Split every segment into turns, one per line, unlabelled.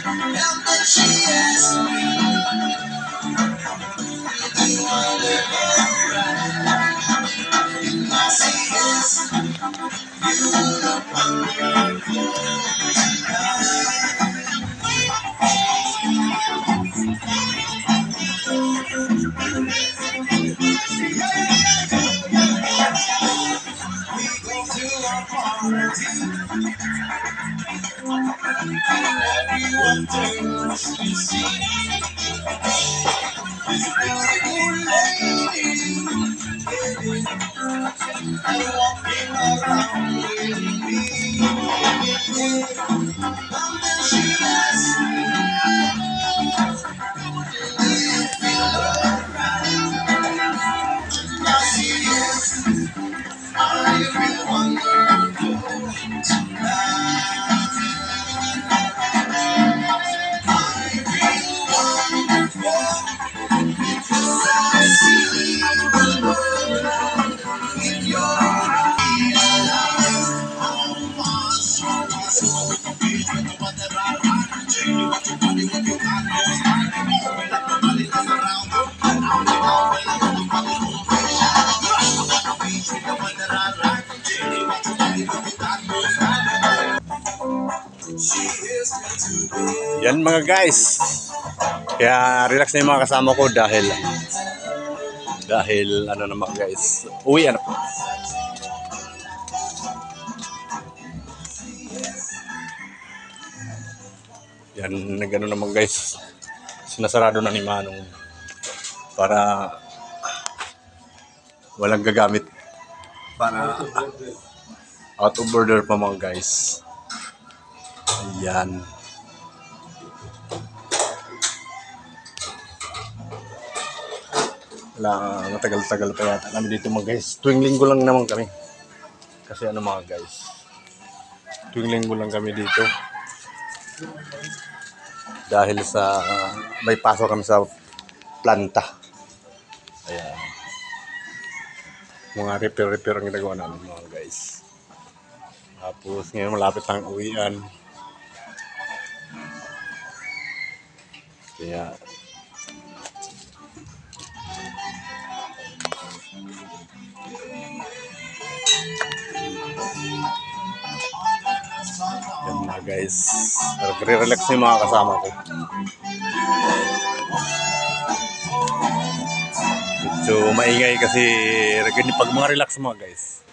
And then she asked me, do I live alright? And I say yes, you look wonderful tonight. We go to a party, everyone turns to see this beautiful lady and walking around with me. And then she asked me, do you feel alright? I said yes, I feel wonderful tonight. I feel wonderful because I see the world in your eyes. How much we can be with the one that I like. Change what you body, what you got, no smile. When nobody is around, and I'm the one when I want to body, no pressure. I wanna be with the one that I like. Change what you body, what you got, no smile. She is me to be.
Yan mga guys. Kaya relax na yung mga kasama ko dahil ano naman guys. Uwi ano po. Yan nagano naman guys. Sinasarado na ni Manong para walang gagamit. Para out of order pa mga guys. Ayan. Wala, matagal-tagal pa yata namin dito mga guys. Tuwing linggo lang naman kami. Kasi ano mga guys. Tuwing linggo lang kami dito. Dahil sa may pasok kami sa planta. Ayan. Mga repair ang ginagawa namin mga guys. Tapos ngayon malapit ang uwian. Kaya yan mga guys. Re-relax na yung mga kasama ko. Medyo maingay kasi pag mga relax mga guys.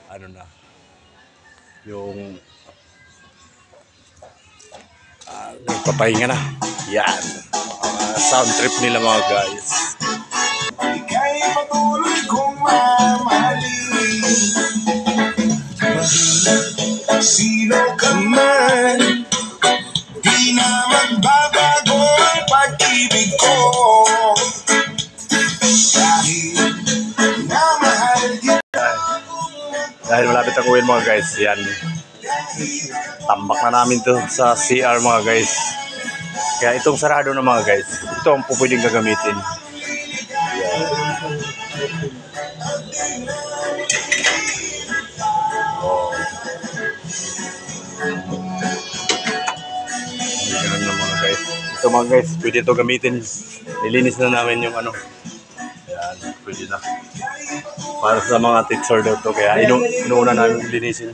Ano na. Yung nagpapahinga na. Yan. Sound trip nila mga guys.
Ika'y patuloy kong mamahalin. Sino ka man, di na magbabago ang pag-ibig ko. Dahil na mahal kita.
Dahil malapit ang uwian mga guys. Yan. Tambak na namin to sa CR mga guys. Kaya itong sarado na mga guys. Ito ang pwedeng gagamitin. Yan. Oh. Ganun na mga guys. Ito mga guys, pwede ito gamitin. Nilinis na namin yung ano. Yan, pwede na. Para sa mga teacher daw to. Kaya inuuna namin linisin.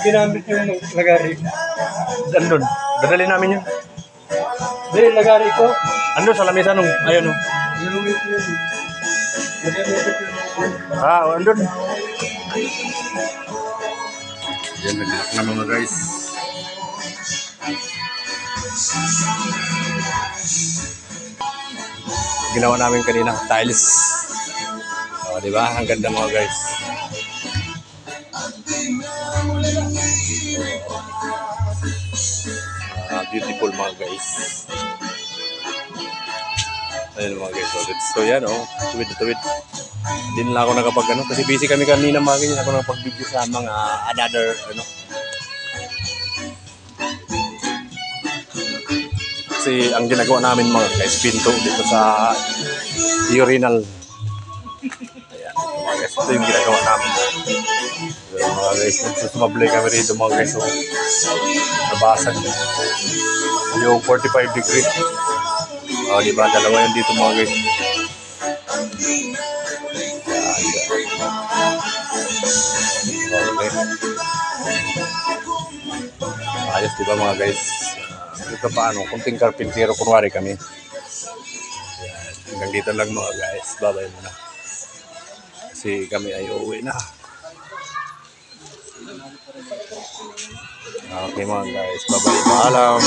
Ginamit yung lagari.
Andun, dadali namin yun.
Dahil lagari ko.
Andun sa lamesa nung, ayun o.
Ginamit yun.
Andun. Yan, nag-lock na mga guys. Ginawa namin kanina, tiles. O, diba? Ang ganda mga guys. Beautiful mga guys. Ayun mga guys. So yan o. Tuwid. Hindi na ako nakapag ano. Kasi busy kami kanina mga guys. Ako nakapag-video sa mga another ano. Kasi ang ginagawa namin mga guys, pinto dito sa urinal. Ayan mga guys. Ito yung ginagawa namin. Pero mga guys, sumabli kami rito mga guys. So, nabasag yung 45 degree. O, di ba? Dalawa yun dito mga guys. Okay. Ayos, di ba mga guys? Ito pa ano, kunting karpintero kunwari kami. Hanggang dito lang mga guys. Bye-bye muna. Kasi kami ay uuwi na. Okay mga guys. Bye-bye. Paalam.